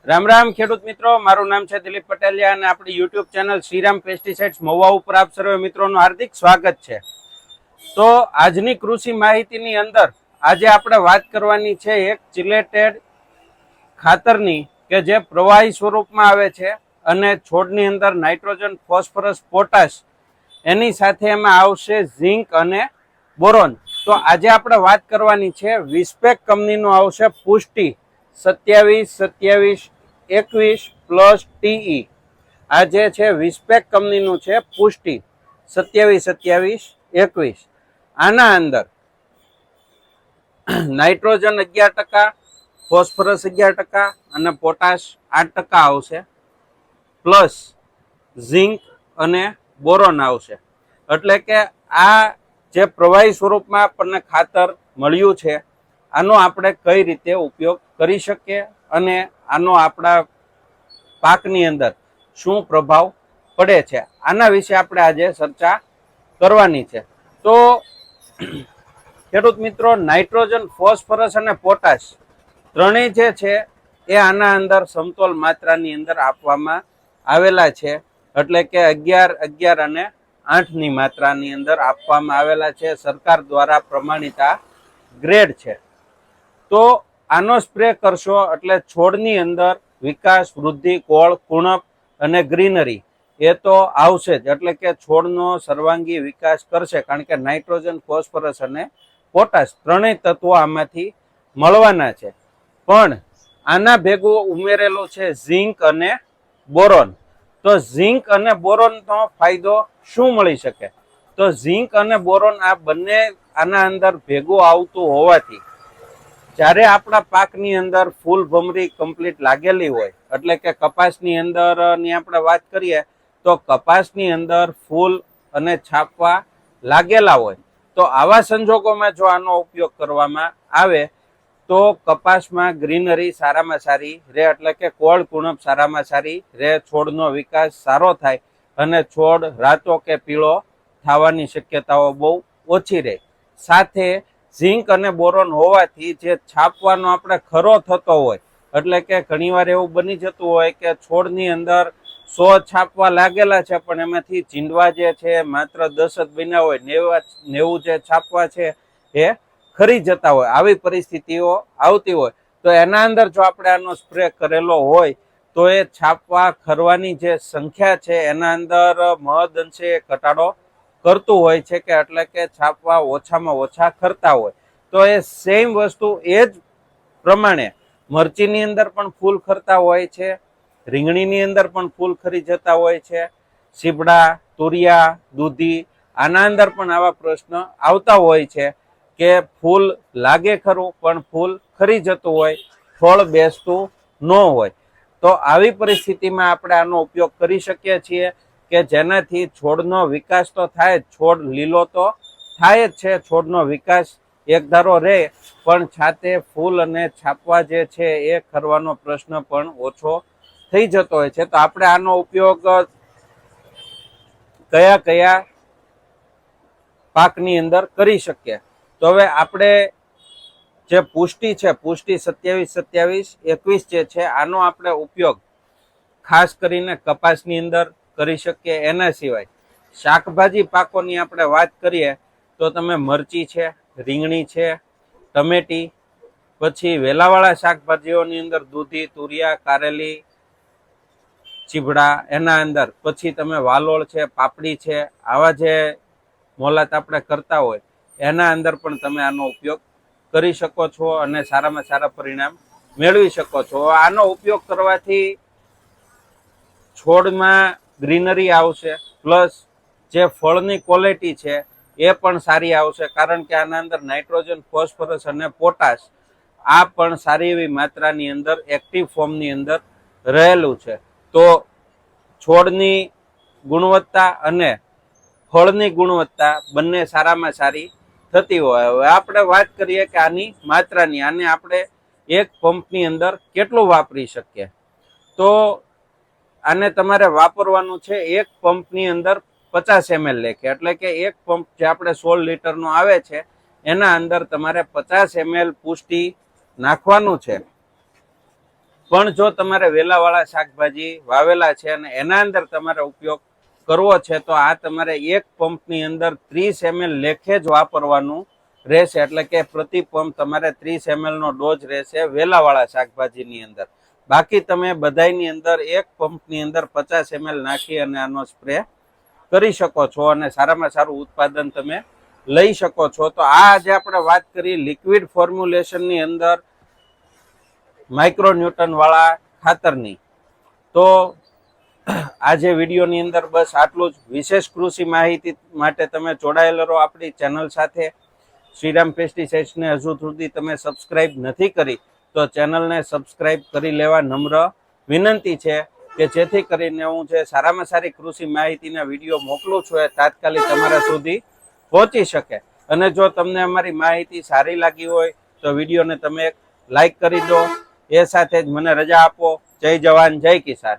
રામ રામ ખેડૂત મિત્રો, મારું નામ છે દિલીપ પટેલિયા અને આપણી YouTube channel Shriram pesticides Mahuva ઉપર આપ સર્વે મિત્રોનું હાર્દિક સ્વાગત છે. તો આજની કૃષિ માહિતીની અંદર આજે આપણે વાત કરવાની છે એક ચિલેટેડ ખાતરની કે જે પ્રવાહી સ્વરૂપમાં આવે છે અને છોડની અંદર નાઇટ્રોજન, ફોસ્ફરસ, પોટાશ એની સાથે એમાં આવશે ઝિંક અને બોરોન. તો આજે આપણે વાત કરવાની છે વિસ્પેક કંપનીનું આવશે પુષ્ટિ 27-27-21 પ્લસ ટીઈ. આ જે છે વિસ્પેક કંપનીનું છે પુષ્ટિ 27-27-21. આના અંદર નાઇટ્રોજન 11%, ફોસ્ફરસ 11% અને પોટાશ 8% આવશે, પ્લસ ઝિંક અને બોરોન આવશે. એટલે કે આ જે પ્રવાહી સ્વરૂપમાં આપણને ખાતર મળ્યું છે આનો આપણે કઈ રીતે ઉપયોગ કરી શકીએ અને આનો આપણા પાકની અંદર શું પ્રભાવ પડે છે, આના વિશે આપણે આજે ચર્ચા કરવાની છે. તો ખેડૂત મિત્રો, નાઇટ્રોજન, ફોસ્ફરસ અને પોટાશ ત્રણેય જે છે એ આના અંદર સમતોલ માત્રાની અંદર આપવામાં આવેલા છે. એટલે કે 11-11 અને 8ની માત્રાની અંદર આપવામાં આવેલા છે. સરકાર દ્વારા પ્રમાણિત આ ગ્રેડ છે. તો આનો સ્પ્રે કરશો એટલે છોડની અંદર વિકાસ, વૃદ્ધિ, કોળ, કુણપ અને ગ્રીનરી એ તો આવશે જ. એટલે કે છોડનો સર્વાંગી વિકાસ કરશે, કારણ કે નાઇટ્રોજન, ફોસ્ફરસ અને પોટાશ ત્રણેય તત્વો આમાંથી મળવાના છે. પણ આના ભેગું ઉમેરેલું છે ઝિંક અને બોરોન. તો ઝિંક અને બોરોનનો ફાયદો શું મળી શકે? તો ઝિંક અને બોરોન આ બંને આના અંદર ભેગું આવતું હોવાથી જ્યારે આપણા પાકની અંદર ફૂલ ભમરી કમ્પ્લીટ લાગેલી હોય, એટલે કે કપાસની અંદર ની આપણે વાત કરીએ તો કપાસની અંદર ફૂલ અને છાપવા લાગેલા હોય, તો આવા સંજોગોમાં જો આનો ઉપયોગ કરવામાં આવે તો કપાસમાં ગ્રીનરી સારામાં સારી રહે. એટલે કે કોળ, કુણપ સારામાં સારી રહે, છોડનો વિકાસ સારો થાય અને છોડ રાતો કે પીળો થવાની શક્યતાઓ બહુ ઓછી રહે. સાથે ઝિંક અને બોરોન હોવાથી જે છાપવાનો આપણે ખરો થતો હોય, એટલે કે ઘણીવાર એવું બની જતું હોય કે છોડની અંદર 100 છાપવા લાગેલા છે પણ એમાંથી ચીંડવા જે છે માત્ર 10 જ બન્યા હોય, 90 જે છાપવા છે એ ખરી જતા હોય. આવી પરિસ્થિતિઓ આવતી હોય તો એના અંદર જો આપણે આનો સ્પ્રે કરેલો હોય તો એ છાપવા ખરવાની જે સંખ્યા છે એના અંદર મહદ અંશે ઘટાડો કરતું હોય છે, કે એટલે કે છાપવા ઓછામાં ઓછા ખરતા હોય. તો એ સેમ વસ્તુ એ જ પ્રમાણે મરચીની અંદર પણ ફૂલ ખરતા હોય છે, રીંગણીની અંદર પણ ફૂલ ખરી જતા હોય છે, સીબડા, તુરિયા, દૂધી આના અંદર પણ આવા પ્રશ્ન આવતા હોય છે કે ફૂલ લાગે ખરું પણ ફૂલ ખરી જતું હોય, ફળ બેસતું ન હોય. તો આવી પરિસ્થિતિમાં આપણે આનો ઉપયોગ કરી શકીએ છીએ કે જેનાથી છોડનો વિકાસ તો થાય, છોડ લીલો તો થાય જ છે, છોડનો વિકાસ એકધારો રહે, પણ છાતે ફૂલ અને છાપવા જે છે એ ખરવાનો પ્રશ્ન પણ ઓછો થઈ જતો હોય છે. તો આપણે આનો ઉપયોગ કયા કયા પાકની અંદર કરી શકીએ? તો હવે આપણે જે પુષ્ટિ છે, પુષ્ટિ 27-27-21 જે છે આનો આપણે ઉપયોગ ખાસ કરીને કપાસની અંદર કરી શકીએ. એના સિવાય શાકભાજી પાકોની આપણે વાત કરીએ તો તમે મરચી છે, રીંગણી છે, ટમેટી, પછી વેલાવાળા શાકભાજીઓની અંદર દૂધી, તુરિયા, કારેલી, ચીભડા એના અંદર, પછી તમે વાલોળ છે, પાપડી છે, આવા જે મોલાત આપણે કરતા હોય એના અંદર પણ તમે આનો ઉપયોગ કરી શકો છો અને સારામાં સારા પરિણામ મેળવી શકો છો. આનો ઉપયોગ કરવાથી છોડમાં ગ્રીનરી આવશે, પ્લસ જે ફળની ક્વોલિટી છે એ પણ સારી આવશે, કારણ કે આના અંદર નાઇટ્રોજન, ફોસ્ફરસ અને પોટાશ આ પણ સારી એવી માત્રાની અંદર એક્ટિવ ફોર્મની અંદર રહેલું છે. તો છોડની ગુણવત્તા અને ફળની ગુણવત્તા બંને સારામાં સારી થતી હોય. હવે આપણે વાત કરીએ કે આની માત્રાની, આને આપણે એક પંપની અંદર કેટલું વાપરી શકીએ? તો આને તમારે વાપરવાનું છે એક પંપની અંદર 50 ml લેખે. એટલે કે એક પંપ જે આપણે 16 લીટરનો આવે છે એના અંદર તમારે 50 ml પુષ્ટિ નાખવાનું છે. પણ જો તમારે વેલાવાળા શાકભાજી વાવેલા છે અને એના અંદર તમારે ઉપયોગ કરવો છે તો આ તમારે એક પંપની અંદર 30 ml લેખે જ વાપરવાનું રહેશે. એટલે કે પ્રતિ પંપ તમારે 30 ml નો ડોઝ રહેશે વેલાવાળા શાકભાજીની અંદર. બાકી તમે બધાની અંદર એક પંપની અંદર 50 ml નાખી અને આનો સ્પ્રે કરી શકો છો અને સારામાં સારું ઉત્પાદન તમે લઈ શકો છો. તો આ આજે આપણે વાત કરી લિક્વિડ ફોર્મ્યુલેશનની અંદર માઇક્રોન્યુટન વાળા ખાતરની. તો આજે વિડીયોની અંદર બસ આટલું જ. વિશેષ કૃષિ માહિતી માટે તમે જોડાયેલા રહો આપણી ચેનલ સાથે. શ્રીરામ પેસ્ટિસાઇડ્સને હજુ સુધી તમે સબસ્ક્રાઇબ નથી કરી તો ચેનલને સબસ્ક્રાઇબ કરી લેવા નમ્ર વિનંતી છે કે જેથી કરીને હું જે સારામાં સારી કૃષિ માહિતીના વિડીયો મોકલું છું એ તાત્કાલિક તમારા સુધી પહોંચી શકે. અને જો તમને અમારી માહિતી સારી લાગી હોય તો વિડીયોને તમે એક લાઈક કરી દો. એ સાથે જ મને રજા આપો. જય જવાન જય કિસાન.